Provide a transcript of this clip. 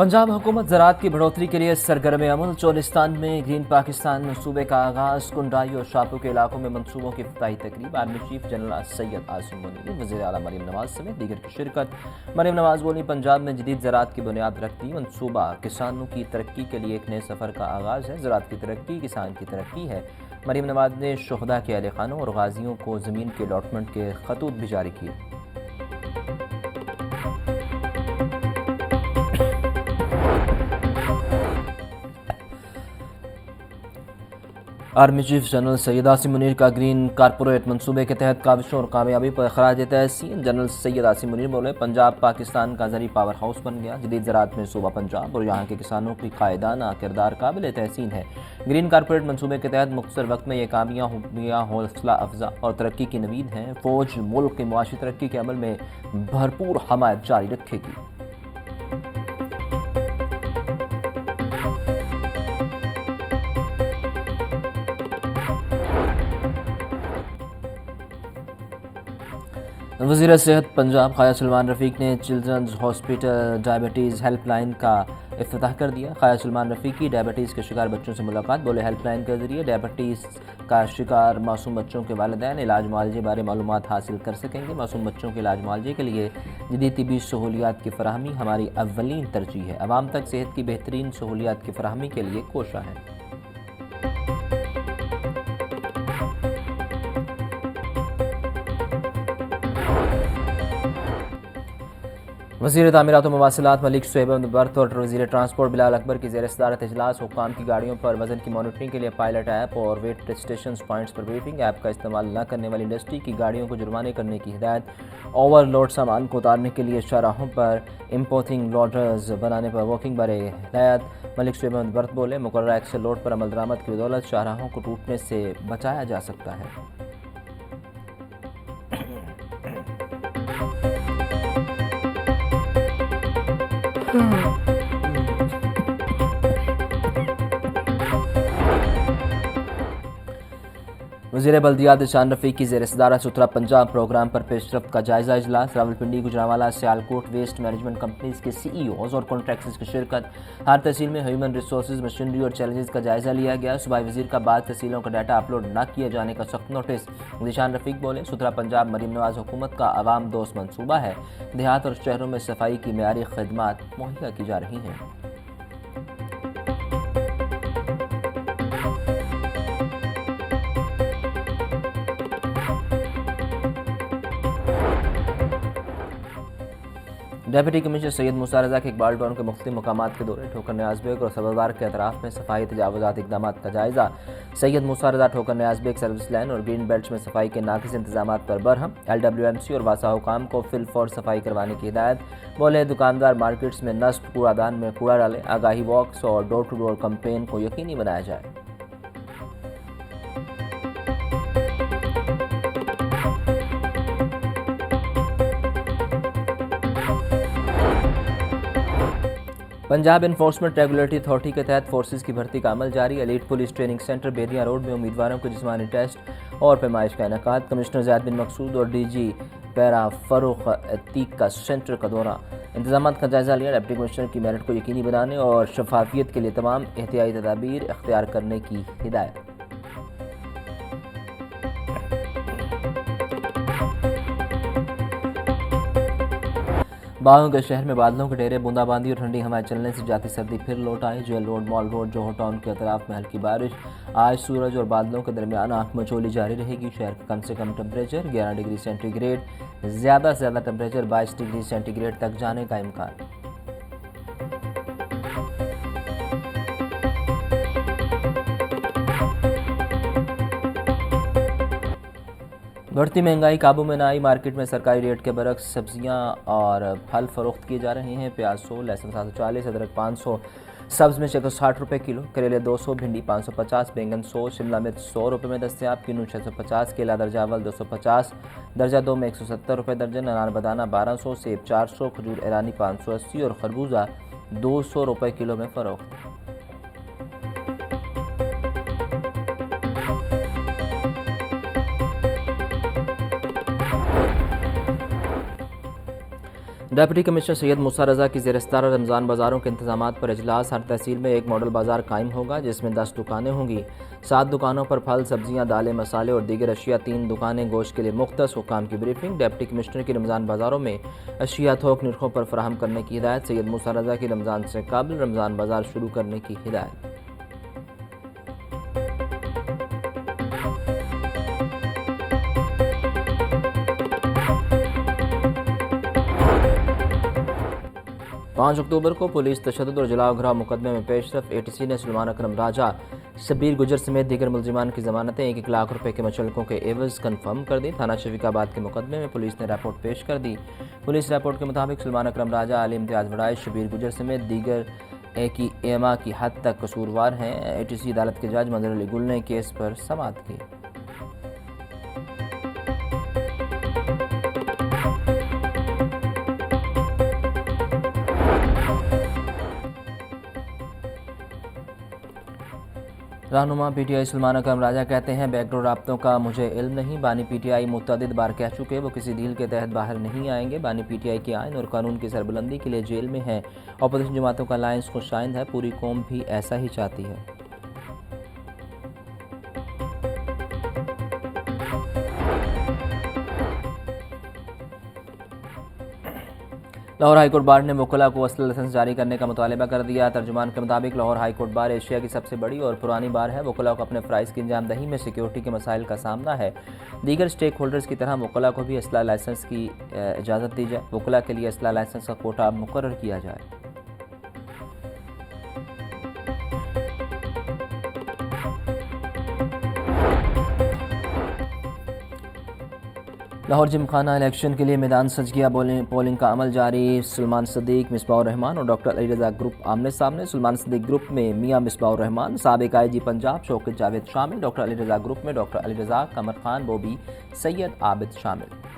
पंजाब हुकूमत ज़राअत की बढ़ोतरी के लिए सरगर्म अमल। चोलिस्तान में ग्रीन पाकिस्तान मनसूबे का आगाज़। कुंडाई और शापू के इलाकों में मनसूबों की इफ्तिताही तकरीब। Army chief general Syed Asim Munir, वज़ीर आला मरीम नवाज समेत दीगर की शिरकत। मरीम नवाज बोली, पंजाब में जदीद ज़राअत की बुनियाद रख दी। मनसूबा किसानों की तरक्की के लिए एक नए सफ़र का आगाज़ है। ज़राअत की तरक्की किसान की तरक्की है। मरीम नवाज ने शुहदा के अहले खानों और गाजियों को ज़मीन के अलॉटमेंट के खतूत भी जारी किए। Army chief general Syed Asim Munir का ग्रीन कारपोरेट मनसूबे के तहत काविशों और कामयाबी पर खराज तहसीन। जनरल सैयद आसिम मुनीर बोले, पंजाब पाकिस्तान का ज़री पावर हाउस बन गया। जदीद ज़राअत में सूबा पंजाब और यहाँ के किसानों की कायदाना किरदार काबिल तहसीन है। ग्रीन कारपोरेट मनसूबे के तहत मुख्तसर वक्त में ये कामयाबियाँ हौसला अफजा और तरक्की की नवीद हैं। फ़ौज मुल्क की मुआशी तरक्की के अमल में भरपूर हमायत जारी रखेगी। वज़ीर सेहत पंजाब ख्वाजा सलमान रफ़ीक ने चिल्ड्रंस हॉस्पिटल डायबिटीज़ हेल्पलाइन का इफ्तिताह कर दिया। ख्वाजा सलमान रफ़ीकी डायबिटीज़ के शिकार बच्चों से मुलाकात। बोले, हेल्पलाइन के ज़रिए डायबिटीज़ का शिकार मासूम बच्चों के वालिदैन इलाज मुआलजे बारे मालूमात हासिल कर सकेंगे। मासूम बच्चों के इलाज मुआलजे के लिए जदीद तिबी सहूलियात की फराहमी हमारी अव्वलीन तरजीह है। अवाम तक सेहत की बेहतरीन सहूलियात की फराहमी के लिए कोशा है। वज़ीर तामीरात व मवासिलात मलिक शुएब बर्थ और वज़ीर ट्रांसपोर्ट बिलाल अकबर की ज़ेर सदारत इजलास। हुक्काम की गाड़ियों पर वज़न की मॉनिटरिंग के लिए पायलट ऐप और वेट स्टेशन पॉइंट्स पर ब्रीफिंग। ऐप का इस्तेमाल न करने वाली इंडस्ट्री की गाड़ियों को जुर्माने करने की हिदायत। ओवरलोड सामान को उतारने के लिए शाहराहों पर इम्पोर्टिंग लोडर्स बनाने पर वर्किंग बारे हिदायत। मलिक शुएब बर्थ बोले, मुकर्रर एक्सेल लोड पर अमल दरामद की बदौलत शाहराहों को टूटने से बचाया जा सकता है। वज़ीर बल्दियात शान रफ़ीक की ज़ेर सदारत सुथरा पंजाब प्रोग्राम पर पेशरफ्त का जायज़ा इजलास। Rawalpindi, Gujranwala, Sialkot waste management companies के CEOs और कॉन्ट्रैक्टर्स की शिरकत। हर तहसील में ह्यूमन रिसोर्स मशीनरी और चैलेंजेस का जायज़ा लिया गया। सूबाई वज़ीर का बाद तहसीलों का डाटा अपलोड न किए जाने का सख्त नोटिस। ज़ीशान रफ़ीक बोले, सुथरा पंजाब मरीम नवाज हुकूमत का आवाम दोस्त मनसूबा है। देहात और शहरों में सफाई की मेयारी खदमात मुहैया की जा रही हैं। डेप्यूटी कमिश्नर सैयद मूसा रज़ा के इकबाल टाउन के मुख्तलिफ मकामात के दौरे। ठोकर न्याज़ बेग और सबरदार के अतराफ में सफाई तजावुज़ात इक़दामात का जायज़ा। सैयद मूसा रज़ा ठोकर न्याज़ बेग सर्विस लाइन और ग्रीन बेल्ट में सफाई के नाक़िस इंतजामात पर बरहम। LWMC और वासा हुकाम को फिल फॉर सफाई करवाने की हिदायत। बोले, दुकानदार मार्केट्स में नस्ब कूड़ादान में कूड़ा डालें। आगाही वॉक्स और डोर टू डोर कैंपेन को यकीनी बनाया जाए। पंजाब इन्फोर्समेंट रेगुलेटरी अथॉरिटी के तहत फोर्सेस की भर्ती का अमल जारी। एलीट पुलिस ट्रेनिंग सेंटर बेरिया रोड में उम्मीदवारों के जिस्मानी टेस्ट और पैमाइश का इनेकाद। कमिश्नर ज़ैद बिन मकसूद और DG पैरा फ़रूख अतीक का सेंटर का दौरा। इंतजाम का जायज़ा लिया। डिप्टी कमिश्नर की मेरिट को यकीनी बनाने और शफाफियत के लिए तमाम एहतियाती तदाबीर इख्तियार करने की हिदायत। बागों के शहर में बादलों के डेरे, बूंदाबांदी और ठंडी हवाएं चलने से जाती सर्दी फिर लौट आई। जेल रोड, मॉल रोड, जोहर टाउन के अतराफ में हल्की बारिश। आज सूरज और बादलों के दरमियान आंख मचोली जारी रहेगी। शहर का कम से कम टेम्परेचर 11 डिग्री सेंटीग्रेड, ज़्यादा से ज़्यादा टेम्परेचर 22 डिग्री सेंटीग्रेड तक जाने का इम्कान। बढ़ती महंगाई काबू में न आई। मार्केट में सरकारी रेट के बरक्स सब्जियां और फल फरोख्त किए जा रहे हैं। प्याज 100, लहसुन 740, अदरक 500, सब्ज में 60 रुपये किलो, करेले 200, भिंडी 550, बैंगन 100, शिमला मिर्च 100 रुपये में दस्तियाब, किन्नू 650, केला दर्जावल 250, दर्जा 2 में 170 रुपये दर्जन, अनार बदाना 1200, सेब 400, खजूर ईरानी 580 और खरबूजा 200 रुपये किलो में फरोख्त। डिप्टी कमिश्नर सैयद मूसा रज़ा की ज़ेर-ए-सदारत रमज़ान बाज़ारों के इंतज़ामात पर इजलास। हर तहसील में एक मॉडल बाज़ार कायम होगा जिसमें 10 दुकानें होंगी। 7 दुकानों पर फल, सब्जियां, दालें, मसाले और दीगर अशिया, 3 दुकानें गोश्त के लिए मुख्तस। हुक्काम की ब्रीफिंग। डिप्टी कमिश्नर की रमज़ान बाज़ारों में अशिया थोक निर्खों पर फराहम करने की हिदायत। सैयद मूसा रज़ा की रमज़ान से कबल रमज़ान बाज़ार शुरू करने की हिदायत। पाँच अक्टूबर को पुलिस तशद्दुद और जलाओ घराव मुकदमे में पेशरफ। ATC ने सुलेमान अकरम राजा, शब्बीर गुजर समेत दीगर मुलजिमान की जमानतें 1-1 लाख रुपए के मुचल्लकों के एवज कन्फर्म कर दी। थाना शफीकाबाद के मुकदमे में पुलिस ने रिपोर्ट पेश कर दी। पुलिस रिपोर्ट के मुताबिक सुलेमान अकरम राजा, आली इम्तियाज़ वड़ाई, शब्बीर गुजर समेत दीगर की एमा की हद तक कसूरवार हैं। ATC अदालत के जज मंजर अली गुल ने केस पर समाअत की। रहनुमा PTI सुलेमान अकरम राजा कहते हैं, बैकडोर राब्तों का मुझे इल्म नहीं। बानी PTI मुतअद्दिद बार कह चुके वो किसी डील के तहत बाहर नहीं आएंगे। बानी PTI के आइन और कानून की सरबुलंदी के लिए जेल में है। अपोजिशन जमातों का अलायंस खुशाइंद है। पूरी कौम भी ऐसा ही चाहती है। लाहौर हाईकोर्ट बार ने वकला को असली लाइसेंस जारी करने का मुतालबा कर दिया। तर्जुमान के मुताबिक लाहौर हाईकोर्ट बार एशिया की सबसे बड़ी और पुरानी बार है। वकला को अपने फ़राइज़ की अंजामदही में सिक्योरिटी के मसाइल का सामना है। दीगर स्टेक होल्डर्स की तरह वकला को भी असला लाइसेंस की इजाज़त दी जाए। वकला के लिए असला लाइसेंस का कोटा मुकर्रर किया जाए। लाहौर जिमखाना इलेक्शन के लिए मैदान सज गया। पोलिंग का अमल जारी। सुलेमान सदीक, मिसबाह रहमान और डॉक्टर अली रज़ा ग्रुप आमने सामने। सुलेमान सदीक ग्रुप में मियां मिसबाह रहमान, साबिक IG पंजाब शौकत जावेद शामिल। डॉक्टर अली रज़ा ग्रुप में डॉक्टर अली रज़ा, कमर खान, बोबी, सैयद आबिद शामिल।